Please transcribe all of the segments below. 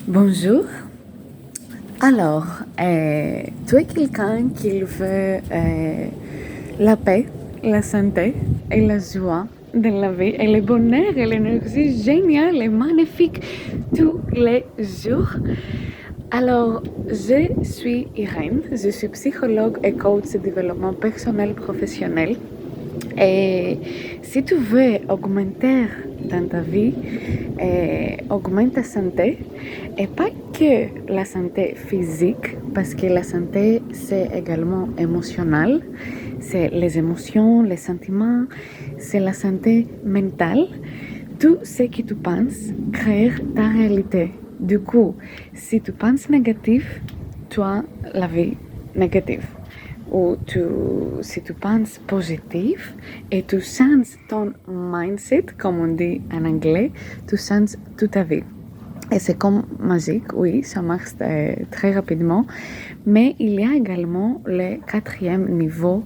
Bonjour. Alors, tu es quelqu'un qui veut la paix, la santé et la joie de la vie et le bonheur et l'énergie géniale et magnifique tous les jours. Alors, je suis Irène, je suis psychologue et coach de développement personnel professionnel. Et si tu veux augmenter dans ta vie, augmente ta santé, et pas que la santé physique, parce que la santé, c'est également émotionnel, c'est les émotions, les sentiments, c'est la santé mentale. Tout ce que tu penses crée ta réalité. Du coup, si tu penses négatif, tu as la vie négative. Ou si tu penses positif et tu changes ton mindset, comme on dit en anglais, tu changes toute ta vie. Et c'est comme magique, oui, ça marche très rapidement. Mais il y a également le quatrième niveau,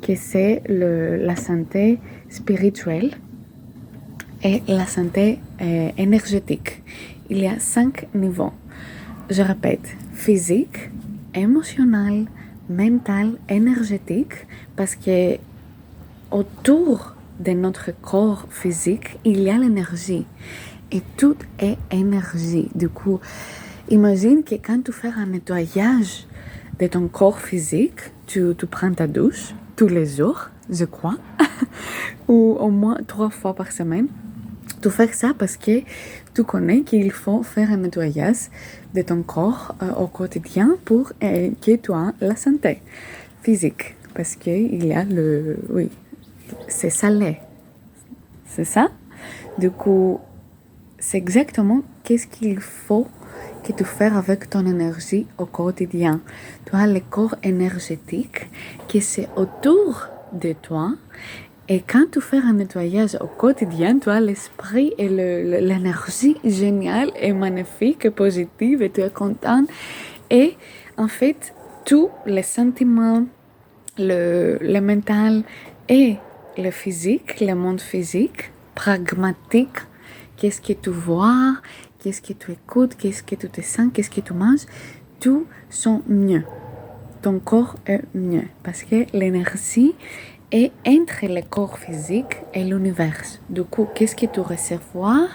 que c'est la santé spirituelle et la santé énergétique. Il y a 5 niveaux. Je répète, physique, émotionnel, mental, énergétique, parce que autour de notre corps physique, il y a l'énergie. Et tout est énergie. Du coup, imagine que quand tu fais un nettoyage de ton corps physique, tu prends ta douche tous les jours, je crois, ou au moins 3 fois par semaine. Tu fais ça parce que tu connais qu'il faut faire un nettoyage de ton corps au quotidien pour que tu aies la santé physique. Parce qu'il y a oui, c'est salé. C'est ça? Du coup, c'est exactement qu'est-ce qu'il faut que tu fasses avec ton énergie au quotidien. Tu as le corps énergétique qui c'est autour de toi. Et quand tu fais un nettoyage au quotidien, tu as l'esprit et l'énergie géniale et magnifique et positive et tu es content. Et en fait, tous les sentiments, le mental et le physique, le monde physique, pragmatique, qu'est-ce que tu vois, qu'est-ce que tu écoutes, qu'est-ce que tu te sens, qu'est-ce que tu manges, tout sont mieux. Ton corps est mieux parce que l'énergie est entre le corps physique et l'univers. Du coup, qu'est-ce que tu reçois,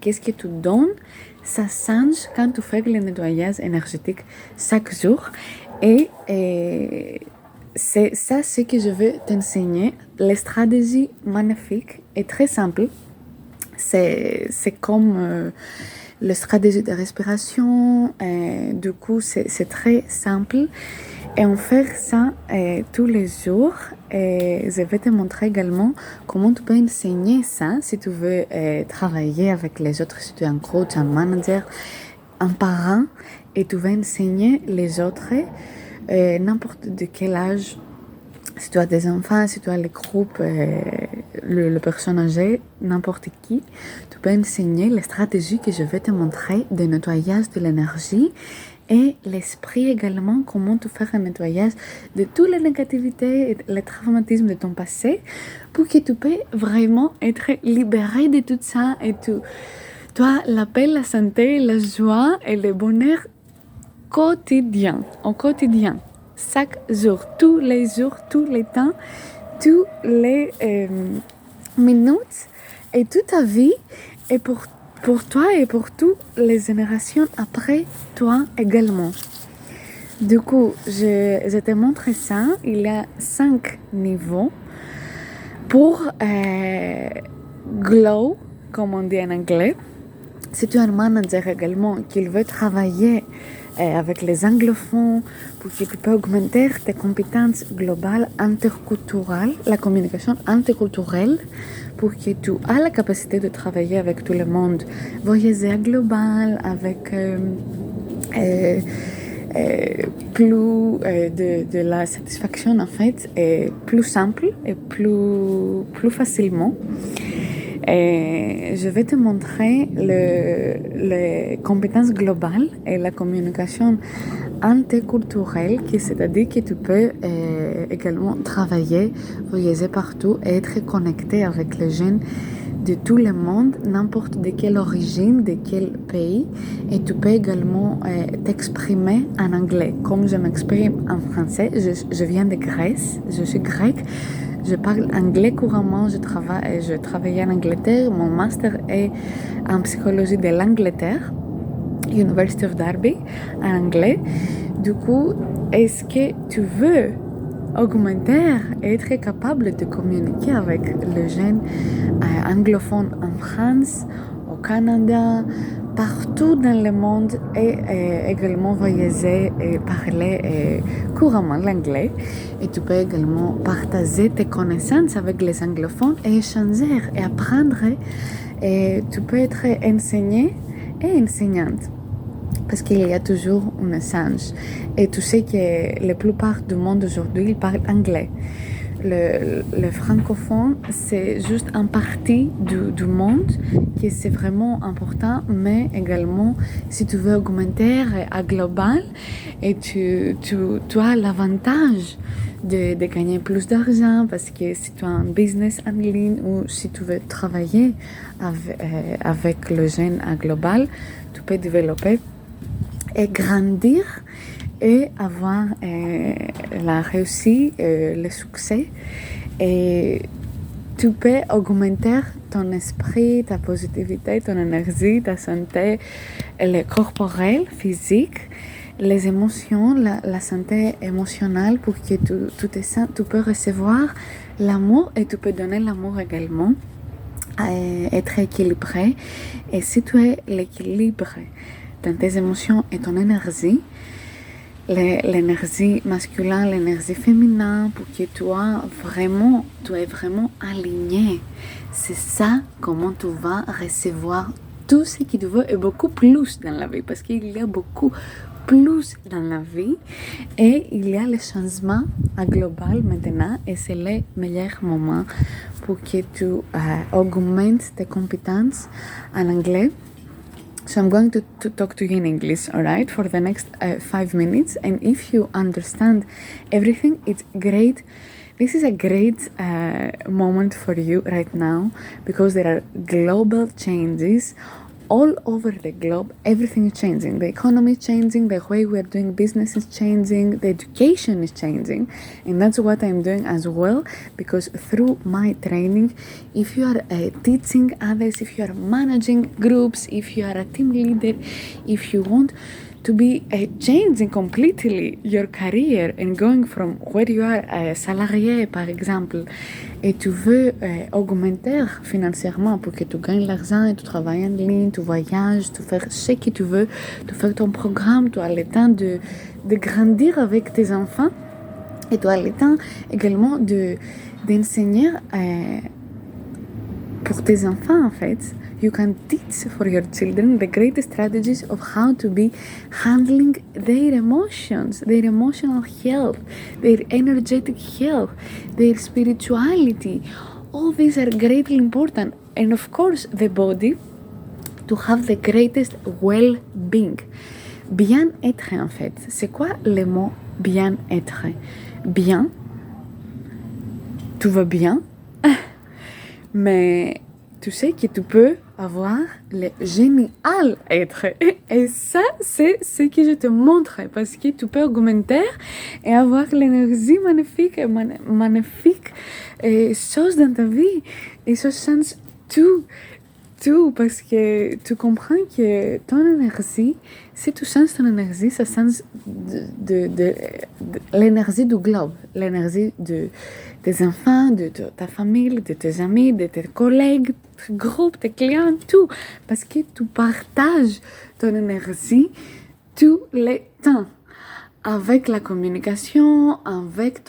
qu'est-ce que tu donnes, ça change quand tu fais le nettoyage énergétique chaque jour. Et c'est ça ce que je veux t'enseigner. La stratégie magnifique est très simple. C'est comme la stratégie de respiration. Du coup, c'est très simple. Et on fait ça tous les jours. Et je vais te montrer également comment tu peux enseigner ça si tu veux travailler avec les autres, si tu es un coach, un manager, un parent, et tu veux enseigner les autres n'importe de quel âge. Si tu as des enfants, si tu as les groupes, le personne âgée, n'importe qui, tu peux enseigner les stratégies que je vais te montrer de nettoyage de l'énergie et l'esprit également, comment tu fais un nettoyage de toutes les négativités et les traumatismes de ton passé pour que tu puisses vraiment être libéré de tout ça et tu as la paix, la santé, la joie et le bonheur quotidien, au quotidien. Chaque jour, tous les jours, tous les temps, tous les minutes et toute ta vie et pour toi et pour toutes les générations après toi également. Du coup, je te montre ça. Il y a 5 niveaux pour glow, comme on dit en anglais. Si tu es un manager également qui veut travailler avec les anglophones pour que tu peux augmenter tes compétences globales interculturelles, la communication interculturelle, pour que tu aies la capacité de travailler avec tout le monde, voyager global, avec plus de la satisfaction en fait, et plus simple et plus facilement. Et je vais te montrer les compétences globales et la communication interculturelle, c'est-à-dire que tu peux également travailler, voyager partout et être connecté avec les gens de tout le monde, n'importe de quelle origine, de quel pays, et tu peux également t'exprimer en anglais. Comme je m'exprime en français, je viens de Grèce, je suis grecque, je parle anglais couramment, je travaille en Angleterre, mon master est en psychologie de l'Angleterre, University of Derby, en anglais. Du coup, est-ce que tu veux augmenter et être capable de communiquer avec les jeunes anglophones en France, au Canada, partout dans le monde et également voyager et parler couramment l'anglais. Et tu peux également partager tes connaissances avec les anglophones et échanger et apprendre. Et tu peux être enseignant et enseignante. Parce qu'il y a toujours un échange. Et tu sais que la plupart du monde aujourd'hui, ils parlent anglais. Le francophone, c'est juste une partie du monde qui c'est vraiment important, mais également, si tu veux augmenter à global, et tu as l'avantage de gagner plus d'argent, parce que si tu as un business en ligne ou si tu veux travailler avec le jeune à global, tu peux développer et grandir et avoir la réussite, le succès. Et tu peux augmenter ton esprit, ta positivité, ton énergie, ta santé, le corporel, physique, les émotions, la santé émotionnelle pour que tu peux recevoir l'amour et tu peux donner l'amour également. Être équilibré. Et si tu es l'équilibre dans tes émotions et ton énergie, l'énergie masculine, l'énergie féminine, pour que tu es vraiment aligné. C'est ça comment tu vas recevoir tout ce que tu veux et beaucoup plus dans la vie, parce qu'il y a beaucoup plus dans la vie et il y a le changement à global maintenant et c'est le meilleur moment pour que tu augmentes tes compétences en anglais. So I'm going to talk to you in English, all right, for the next 5 minutes. And if you understand everything, it's great. This is a great moment for you right now because there are global changes all over the globe. Everything is changing. The economy is changing. The way we are doing business is changing. The education is changing. And that's what I'm doing as well, because through my training, if you are teaching others, if you are managing groups, if you are a team leader, if you want to be changing completely your career and going from where you are salarié par exemple et tu veux augmenter financièrement pour que tu gagnes l'argent et tu travailles en ligne, tu voyages, tu fais ce que tu veux, tu fais ton programme, tu as le temps de grandir avec tes enfants et tu as le temps également d'enseigner pour tes enfants en fait. You can teach for your children the greatest strategies of how to be handling their emotions, their emotional health, their energetic health, their spirituality. All these are greatly important. And of course, the body to have the greatest well-being. Bien-être en fait. C'est quoi le mot bien-être? Bien, tout va bien, mais tu sais que tu peux avoir le génial être. Et ça, c'est ce que je te montre. Parce que tu peux augmenter et avoir l'énergie magnifique, magnifique chose dans ta vie. Et ça change tout. Parce que tu comprends que ton énergie, si tu changes ton énergie, ça change de l'énergie du globe, l'énergie de tes enfants, de ta famille, de tes amis, de tes collègues, tes groupes, tes clients, tout. Parce que tu partages ton énergie tout le temps. Avec la communication, avec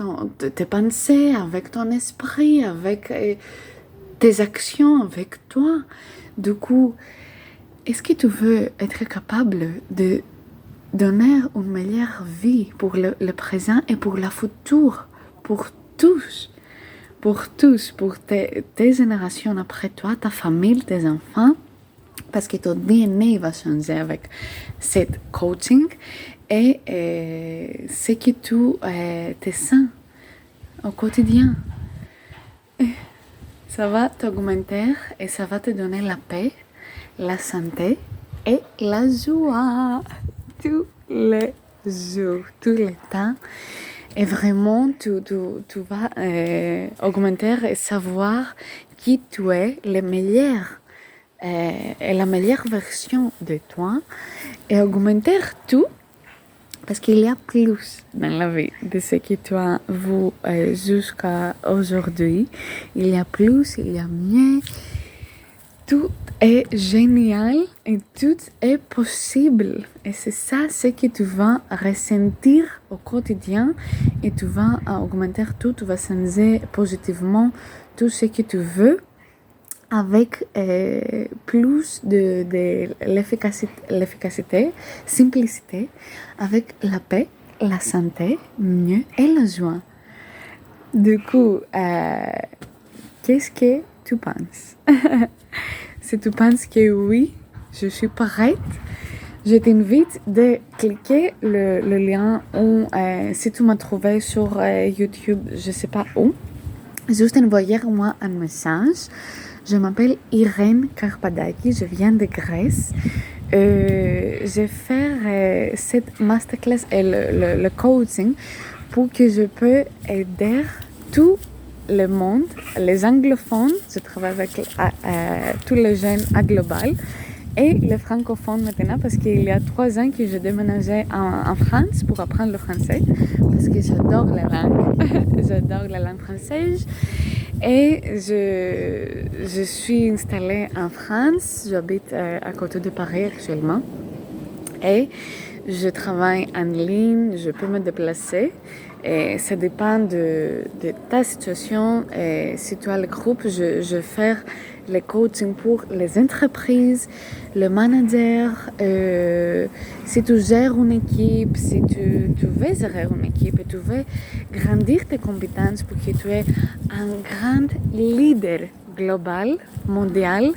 tes pensées, avec ton esprit, avec tes actions, avec toi. Du coup, est-ce que tu veux être capable de donner une meilleure vie pour le présent et pour le futur, pour tous, pour tes générations après toi, ta famille, tes enfants, parce que ton DNA va changer avec cette coaching et ce que tu te sens au quotidien. Ça va t'augmenter et ça va te donner la paix, la santé et la joie. Tous les jours, tous les temps. Et vraiment, tu vas augmenter et savoir qui tu es, le meilleur et la meilleure version de toi. Et augmenter tout, parce qu'il y a plus dans la vie de ce que tu as vu jusqu'à aujourd'hui. Il y a plus, il y a mieux. Tout est génial et tout est possible. Et c'est ça ce que tu vas ressentir au quotidien et tu vas augmenter tout, tu vas changer positivement tout ce que tu veux avec plus de l'efficacité, simplicité, avec la paix, la santé, mieux et la joie. Du coup, qu'est-ce que tu penses? Si tu penses que oui, je suis prête, je t'invite de cliquer le lien ou si tu m'as trouvé sur YouTube, je sais pas où, juste envoyer-moi un message. Je m'appelle Irène Karpadaki, je viens de Grèce. Je vais faire cette masterclass et le coaching pour que je peux aider tout le monde, les anglophones, je travaille avec tous les jeunes à global, et les francophones maintenant, parce qu'il y a 3 ans que j'ai déménagé en France pour apprendre le français, parce que j'adore la langue, j'adore la langue française. Et je suis installée en France, j'habite à côté de Paris actuellement. Et je travaille en ligne, je peux me déplacer. Et ça dépend de ta situation. Et si tu as le groupe, je vais faire les coachings pour les entreprises, le manager. Si tu gères une équipe, si tu veux gérer une équipe et tu veux grandir tes compétences pour que tu aies un grand leader global, mondial,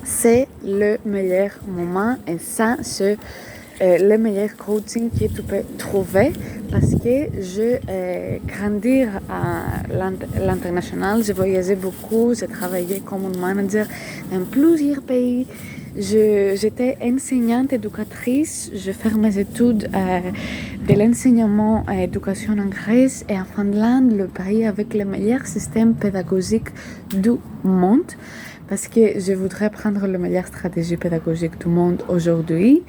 c'est le meilleur moment et ça, c'est le meilleur coaching que tu peux trouver parce que je grandir à l'international, j'ai voyagé beaucoup, j'ai travaillé comme manager dans plusieurs pays. J'étais enseignante éducatrice, je fais mes études de l'enseignement et éducation en Grèce et en Finlande, le pays avec le meilleur système pédagogique du monde. Parce que je voudrais prendre la meilleure stratégie pédagogique du monde aujourd'hui.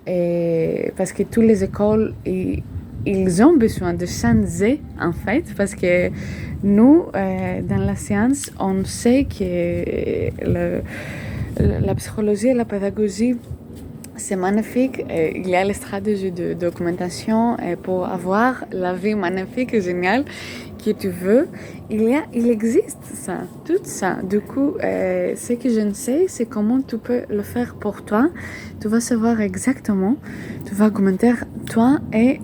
Et parce que toutes les écoles, ils ont besoin de changer, en fait. Parce que nous, dans la science, on sait que la psychologie et la pédagogie, c'est magnifique. Il y a les stratégies de documentation pour avoir la vie magnifique et géniale que tu veux. Il existe ça, tout ça. Du coup, ce que je ne sais, c'est comment tu peux le faire pour toi. Tu vas savoir exactement, tu vas augmenter toi et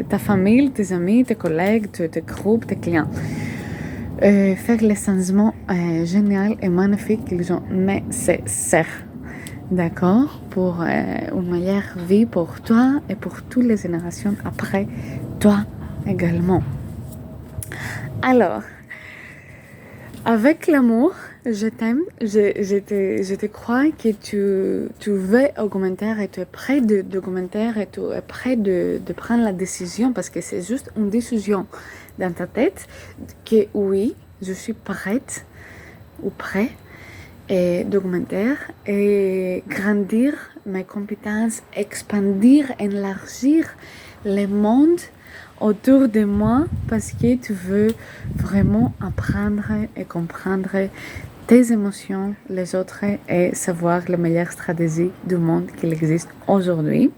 ta famille, tes amis, tes collègues, tes groupes, tes clients. Faire les changements géniaux et magnifiques qu'ils sont nécessaires. D'accord? Pour une meilleure vie pour toi et pour toutes les générations après toi également. Alors, avec l'amour, je t'aime, je te crois que tu veux augmenter et tu es prêt d'augmenter et tu es prêt de prendre la décision parce que c'est juste une décision dans ta tête que oui, je suis prête ou prêt et d'augmenter et grandir mes compétences, expandir, élargir le monde autour de moi parce que tu veux vraiment apprendre et comprendre tes émotions, les autres et savoir la meilleure stratégie du monde qu'il existe aujourd'hui.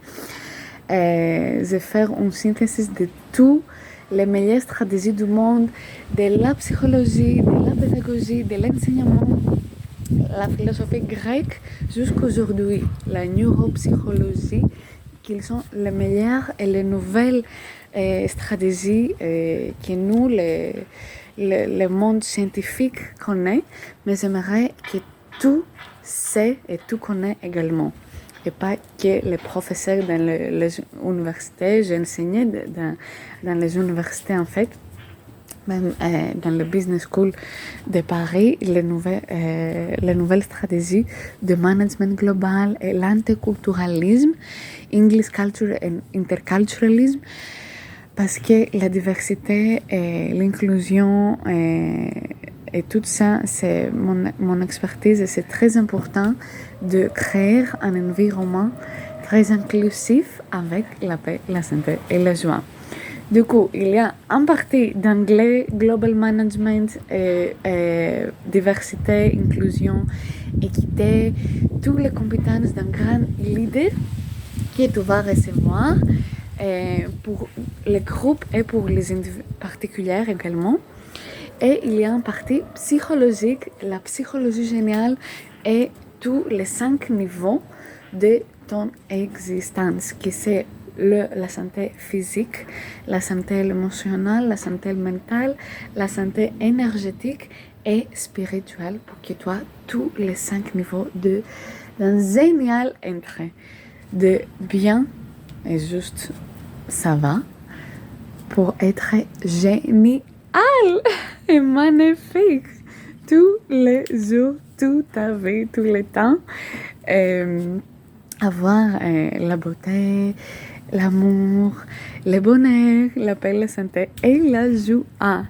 Je vais faire une synthèse de tout les meilleures stratégies du monde, de la psychologie, de la pédagogie, de l'enseignement, la philosophie grecque jusqu'aujourd'hui, la neuropsychologie, qu'ils sont les meilleures et les nouvelles stratégies que nous, le monde scientifique connaît, mais j'aimerais que tout sait et tout connaît également. Et pas que les professeurs dans les universités, j'ai enseigné dans les universités en fait, même dans le Business School de Paris, les nouvelles stratégies de management global et l'interculturalisme, English culture and interculturalism, parce que la diversité et l'inclusion et tout ça, c'est mon expertise et c'est très important de créer un environnement très inclusif avec la paix, la santé et la joie. Du coup, il y a une partie d'anglais, global management, diversité, inclusion, équité, toutes les compétences d'un grand leader que tu vas recevoir pour les groupes et pour les individus particuliers également. Et il y a une partie psychologique, la psychologie géniale et tous les 5 niveaux de ton existence, qui c'est la santé physique, la santé émotionnelle, la santé mentale, la santé énergétique et spirituelle, pour que tu aies tous les 5 niveaux d'un génial entrée, de bien et juste ça va, pour être génial et magnifique tous les jours, toute ta vie, tout le temps. Avoir la beauté, l'amour, le bonheur, la paix, la santé et la joie.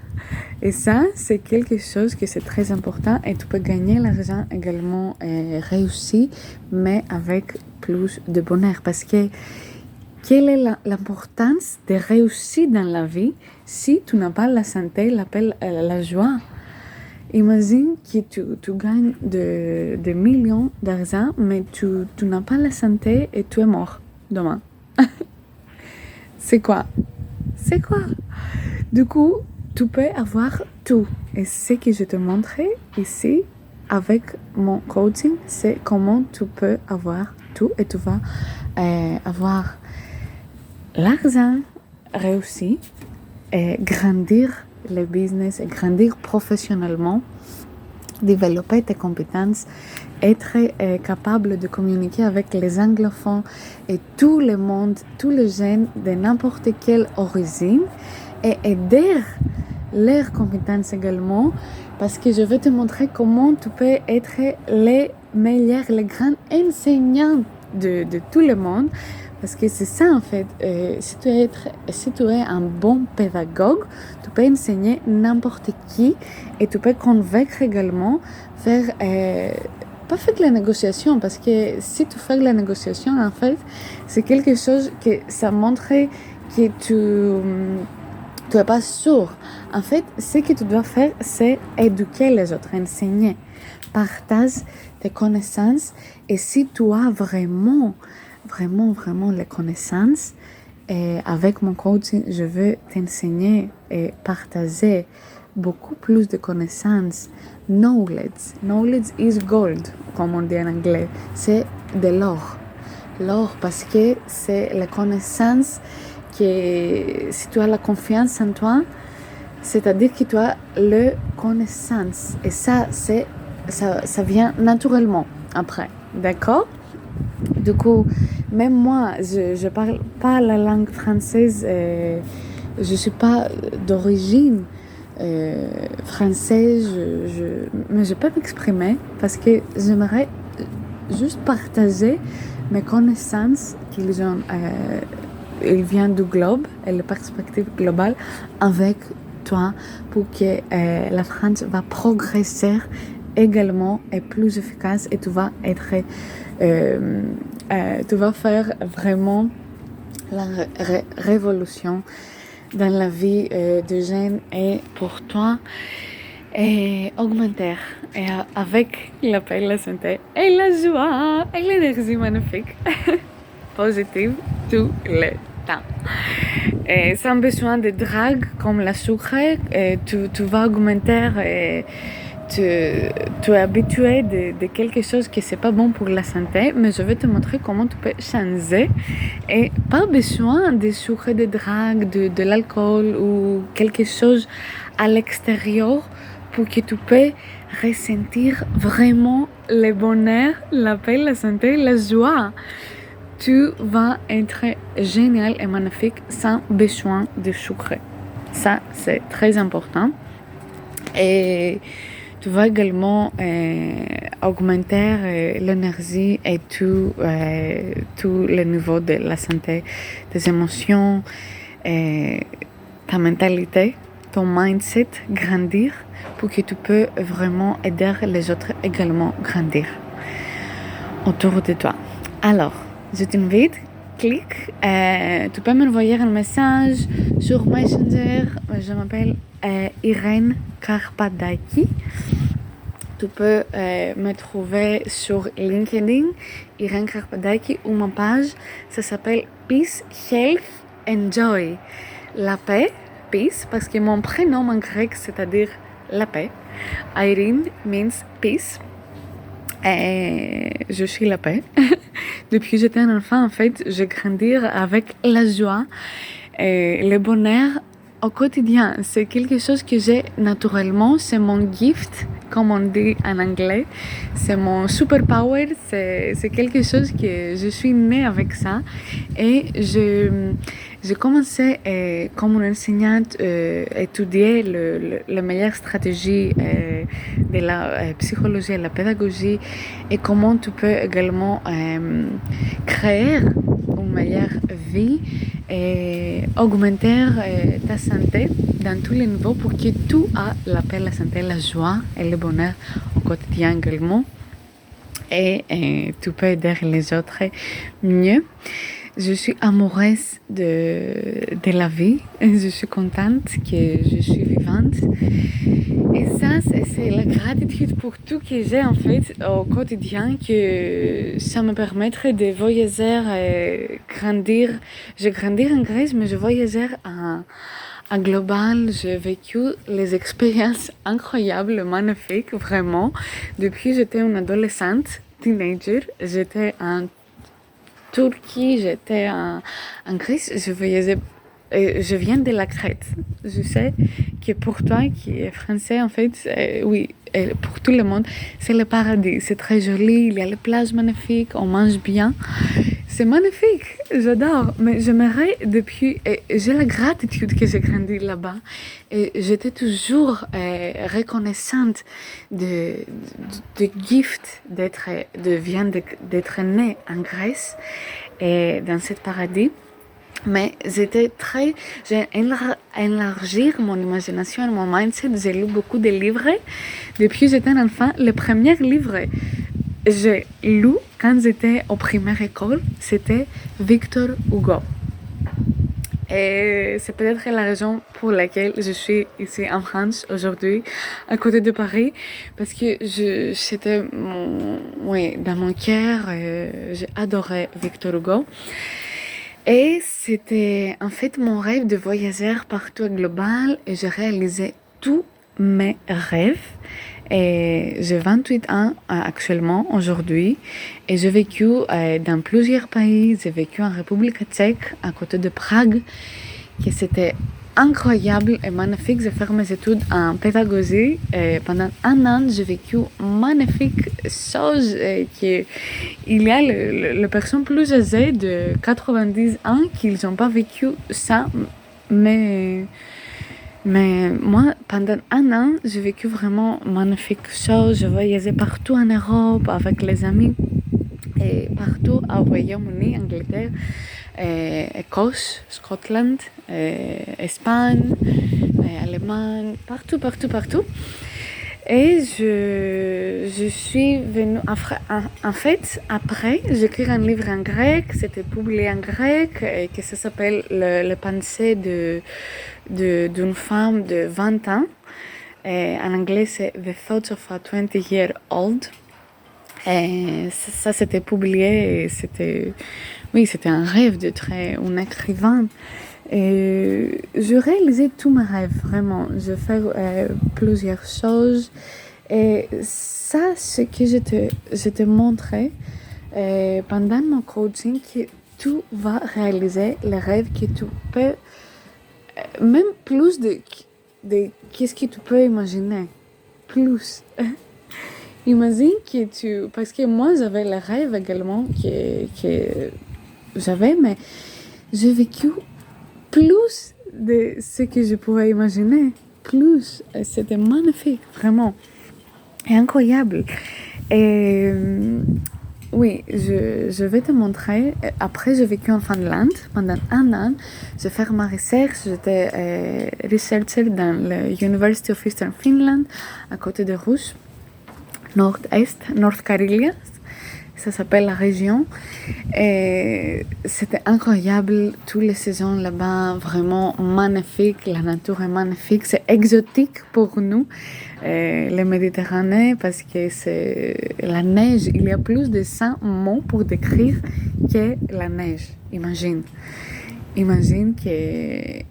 Et ça, c'est quelque chose qui c'est très important et tu peux gagner l'argent également réussi, mais avec plus de bonheur. Parce que quelle est l'importance de réussir dans la vie si tu n'as pas la santé, la paix, la joie? Imagine que tu gagnes des millions d'argent, mais tu n'as pas la santé et tu es mort demain. C'est quoi? C'est quoi? Du coup, tu peux avoir tout. Et ce que je te montrerai ici avec mon coaching, c'est comment tu peux avoir tout et tu vas avoir l'argent réussi et grandir le business et grandir professionnellement, développer tes compétences, être capable de communiquer avec les anglophones et tout le monde, tous les jeunes de n'importe quelle origine et aider leurs compétences également, parce que je vais te montrer comment tu peux être les meilleurs, les grands enseignants de tout le monde. Parce que c'est ça en fait, si tu es un bon pédagogue, tu peux enseigner n'importe qui et tu peux convaincre également, pas faire de la négociation, parce que si tu fais de la négociation en fait, c'est quelque chose que ça montre que tu n'es pas sûr. En fait, ce que tu dois faire, c'est éduquer les autres, enseigner, partage tes connaissances et si tu as vraiment les connaissances. Et avec mon coaching, je veux t'enseigner et partager beaucoup plus de connaissances. Knowledge is gold, comme on dit en anglais. C'est de l'or. L'or parce que c'est la connaissance que si tu as la confiance en toi, c'est-à-dire que tu as la connaissance. Et ça vient naturellement après. D'accord? Du coup, même moi, je parle pas la langue française, je suis pas d'origine française, mais je peux m'exprimer parce que j'aimerais juste partager mes connaissances qu'ils viennent du globe et la perspective globale avec toi pour que la France va progresser également et plus efficace et tu vas faire vraiment la révolution dans la vie des jeunes et pour toi et augmenter et avec la paix, la santé et la joie et l'énergie magnifique positive tout le temps. Et sans besoin de drague comme la sucre, tu vas augmenter tu es habitué de quelque chose qui c'est pas bon pour la santé, mais je vais te montrer comment tu peux changer et pas besoin de sucre, de drague, de l'alcool ou quelque chose à l'extérieur pour que tu peux ressentir vraiment le bonheur, la paix, la santé, la joie. Tu vas être génial et magnifique sans besoin de sucre. Ça, c'est très important. Et tu vas également augmenter l'énergie et tout le niveau de la santé, tes émotions, ta mentalité, ton mindset grandir pour que tu peux vraiment aider les autres également grandir autour de toi. Alors, je t'invite, clique, tu peux m'envoyer un message sur Messenger. Je m'appelle Irène Karpadaki. Tu peux me trouver sur LinkedIn, Irène Karpadaki, ou ma page, ça s'appelle Peace, Health and Joy. La paix, peace, parce que mon prénom en grec, c'est-à-dire la paix. Irene means peace. Et je suis la paix. Depuis que j'étais un enfant, en fait, je grandis avec la joie et le bonheur au quotidien. C'est quelque chose que j'ai naturellement, c'est mon gift, comme on dit en anglais. C'est mon superpower, c'est quelque chose que je suis née avec ça. Et j'ai commencé comme une enseignante étudier la meilleure stratégie de la psychologie et la pédagogie et comment tu peux également créer une meilleure vie et augmenter ta santé dans tous les niveaux pour que tu aies la paix, la santé, la joie et le bonheur au quotidien également. Et tu peux aider les autres mieux. Je suis amoureuse de la vie. Je suis contente que je suis vivante. Et ça, c'est la gratitude pour tout que j'ai en fait au quotidien, que ça me permettrait de voyager et grandir. Je grandis en Grèce, mais je voyageais en global. J'ai vécu les expériences incroyables, magnifiques, vraiment. Depuis que j'étais une adolescente, teenager, j'étais en Turquie, j'étais en Grèce, je voyageais. Je viens de la Crète. Je sais que pour toi qui es français, en fait, oui, pour tout le monde, c'est le paradis. C'est très joli, il y a les plages magnifiques, on mange bien. C'est magnifique, j'adore. Mais j'aimerais depuis, j'ai la gratitude que j'ai grandi là-bas. Et j'étais toujours reconnaissante de gift d'être née en Grèce et dans ce paradis. Mais j'ai élargi mon imagination, mon mindset. J'ai lu beaucoup de livres. Depuis que j'étais un enfant, le premier livre que j'ai lu quand j'étais au primaire école, c'était Victor Hugo. Et c'est peut-être la raison pour laquelle je suis ici en France aujourd'hui, à côté de Paris, parce que c'était dans mon cœur, j'ai adoré Victor Hugo. Et c'était en fait mon rêve de voyager partout global et j'ai réalisé tous mes rêves. Et j'ai 28 ans actuellement, aujourd'hui, et j'ai vécu dans plusieurs pays. J'ai vécu en République tchèque, à côté de Prague, que c'était incroyable et magnifique. J'ai fait mes études en pédagogie et pendant un an, j'ai vécu magnifique chose qu'il y a les personnes plus âgées de 90 ans qui n'ont pas vécu ça, mais moi, pendant un an, j'ai vécu vraiment magnifique chose. Je voyageais partout en Europe avec les amis et partout au Royaume-Uni, Angleterre, Écosse, Scotland, Espagne, Allemagne, partout. Et je suis venue, en fait, après, j'ai écrit un livre en grec, c'était publié en grec, et que ça s'appelle Le pensée d'une femme de 20 ans. Et en anglais, c'est The Thoughts of a 20-year-old. Et ça, c'était publié et c'était un rêve d'être un écrivain. Et je réalisais tous mes rêves, vraiment. Je fais plusieurs choses. Et ça, ce que je te montrais pendant mon coaching, que tu vas réaliser les rêves que tu peux, même plus de qu'est-ce que tu peux imaginer. Plus. Imagine que parce que moi, j'avais les rêves également que j'avais, mais j'ai vécu plus de ce que je pouvais imaginer. Plus, c'était magnifique, vraiment. Et incroyable. Et oui, je vais te montrer. Après, j'ai vécu en Finlande pendant 1 an. J'ai fait ma recherche. J'étais researcher dans l'University of Eastern Finland, à côté de Rouge, nord-est, North Karelia. Ça s'appelle la région. Et c'était incroyable. Toutes les saisons là-bas, vraiment magnifique. La nature est magnifique. C'est exotique pour nous, les Méditerranéens, parce que c'est la neige. Il y a plus de 100 mots pour décrire que la neige. Imagine qu'il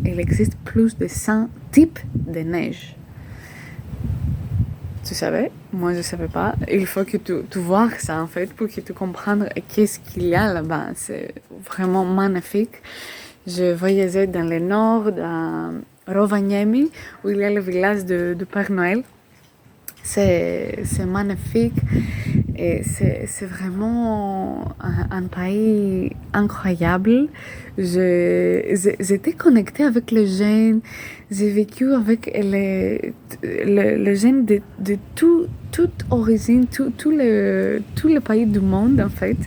existe plus de 100 types de neige. Tu savais? Moi, je ne savais pas. Il faut que tu vois ça, en fait, pour que tu comprennes qu'est-ce qu'il y a là-bas. C'est vraiment magnifique. Je voyageais dans le nord, à Rovaniemi, où il y a le village de Père Noël. C'est magnifique et c'est vraiment un pays incroyable. J'étais connectée avec les jeunes, j'ai vécu avec les jeunes de toute origine, tous les pays du monde en fait.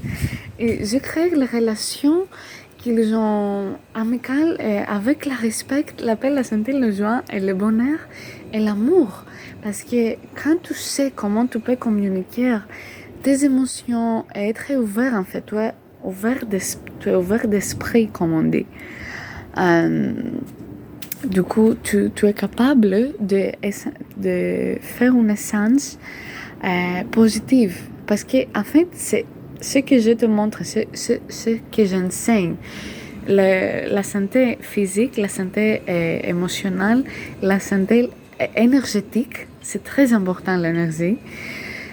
Et j'ai créé les relations qu'ils ont amicales avec le respect, la paix, la santé, la joie et le bonheur et l'amour. Parce que quand tu sais comment tu peux communiquer tes émotions et être ouvert, en fait, tu es ouvert d'esprit, comme on dit. Du coup, tu es capable de faire une essence positive. Parce que, en fait, c'est ce que je te montre, c'est ce que j'enseigne. La santé physique, la santé émotionnelle, la santé énergétique, c'est très important l'énergie.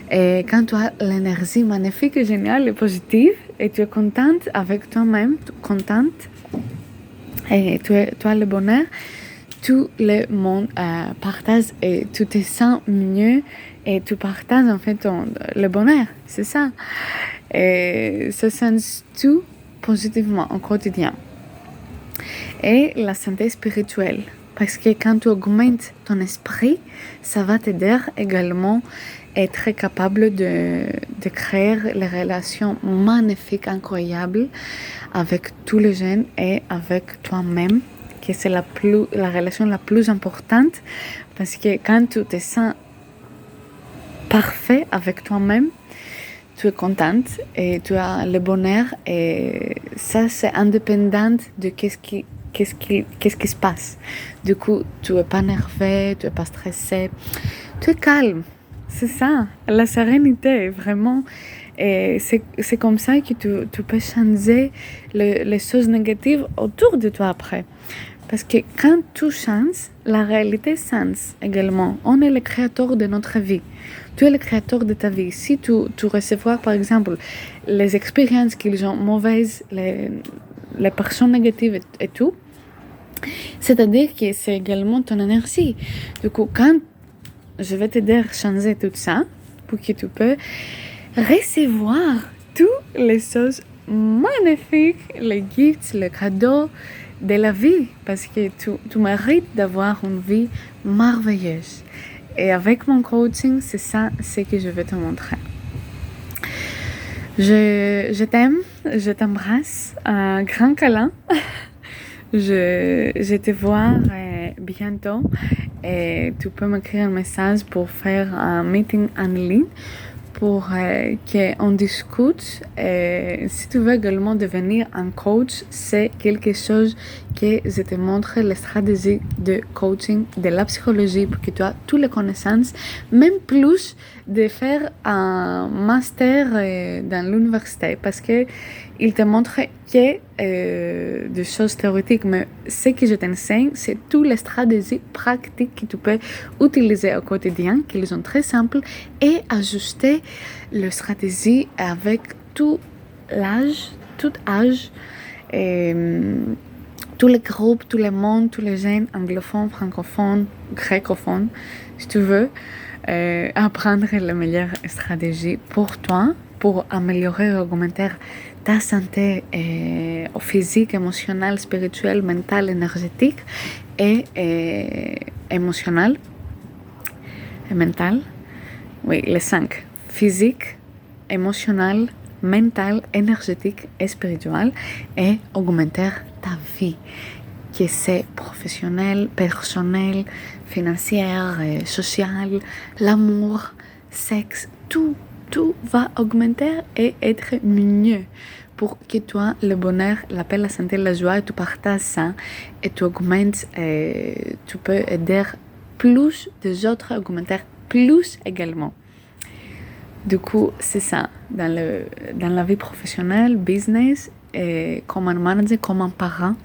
Et quand tu as l'énergie magnifique, géniale et positive, et tu es contente avec toi-même, et tu as le bonheur, tout le monde partage et tu te sens mieux et tu partages en fait le bonheur, c'est ça. Et ça sent tout positivement au quotidien. Et la santé spirituelle. Parce que quand tu augmentes ton esprit, ça va t'aider également à être capable de créer les relations magnifiques, incroyables avec tous les gens et avec toi-même, que c'est la relation la plus importante. Parce que quand tu te sens parfait avec toi-même, tu es contente et tu as le bonheur et ça c'est indépendant de qu'est-ce qui se passe. Du coup, tu n'es pas nerveux, tu n'es pas stressé, tu es calme. C'est ça, la sérénité, vraiment. Et c'est comme ça que tu peux changer les choses négatives autour de toi après. Parce que quand tu changes, la réalité change également. On est le créateur de notre vie. Tu es le créateur de ta vie. Si tu recevras, par exemple, les expériences qu'ils ont mauvaises, les personnes négatives et tout, c'est-à-dire que c'est également ton énergie. Du coup, quand je vais t'aider à changer tout ça, pour que tu peux recevoir toutes les choses magnifiques, les gifts, les cadeaux de la vie, parce que tu mérites d'avoir une vie merveilleuse. Et avec mon coaching, c'est ça ce que je vais te montrer. Je t'aime, je t'embrasse, un grand câlin. Je te vois bientôt et tu peux m'écrire un message pour faire un meeting en ligne pour qu'on discute. Si tu veux également devenir un coach, c'est quelque chose que je te montre, la stratégie de coaching, de la psychologie, pour que tu aies toutes les connaissances, même plus de faire un master dans l'université, parce que il te montre que des choses théoriques, mais ce que je t'enseigne, c'est toutes les stratégies pratiques que tu peux utiliser au quotidien, qui sont très simples, et ajuster les stratégies avec tout âge, tous les groupes, tous les mondes, tous les jeunes, anglophones, francophones, grecophones, si tu veux, apprendre les meilleures stratégies pour toi, pour améliorer et augmenter ta santé physique, émotionnelle, spirituelle, mentale, énergétique et émotionnelle et mentale. Oui, les 5. Physique, émotionnel, mental, énergétique et spirituel, et augmenter ta vie, que c'est professionnel, personnel, financière, social, l'amour, sexe, tout va augmenter et être mieux pour que toi, le bonheur, la paix, la santé, la joie, tu partages ça et tu augmentes, tu peux aider plus des autres à augmenter plus également. Du coup, c'est ça, dans la vie professionnelle, business, et comme un manager, comme un parent,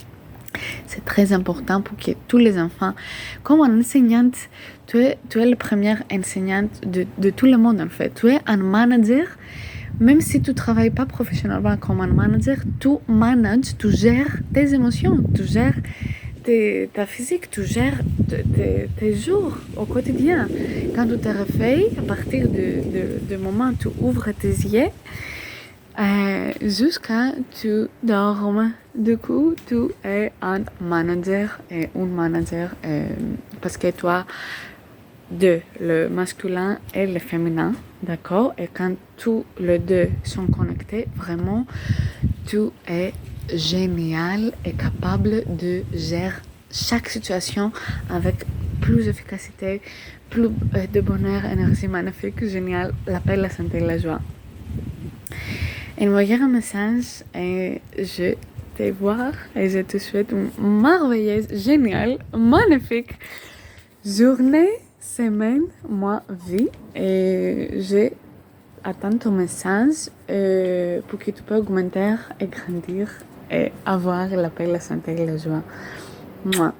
c'est très important pour que tous les enfants, comme une enseignante, tu es la première enseignante de tout le monde en fait. Tu es un manager, même si tu ne travailles pas professionnellement comme un manager, tu manages, tu gères tes émotions, tu gères ta physique, tu gères tes jours au quotidien. Quand tu te réveilles, à partir du moment où tu ouvres tes yeux, jusqu'à tu dormes. Du coup, tu es un manager et un manager parce que toi, le masculin et le féminin, d'accord? Et quand tous les deux sont connectés, vraiment, tu es génial et capable de gérer chaque situation avec plus d'efficacité, plus de bonheur, énergie magnifique, génial, la paix, la santé, la joie. Envoyer un message et je te vois et je te souhaite une merveilleuse, géniale, magnifique journée, semaine, mois, vie. Et j'attends ton message pour que tu puisses augmenter et grandir et avoir la paix, la santé et la joie. Moi.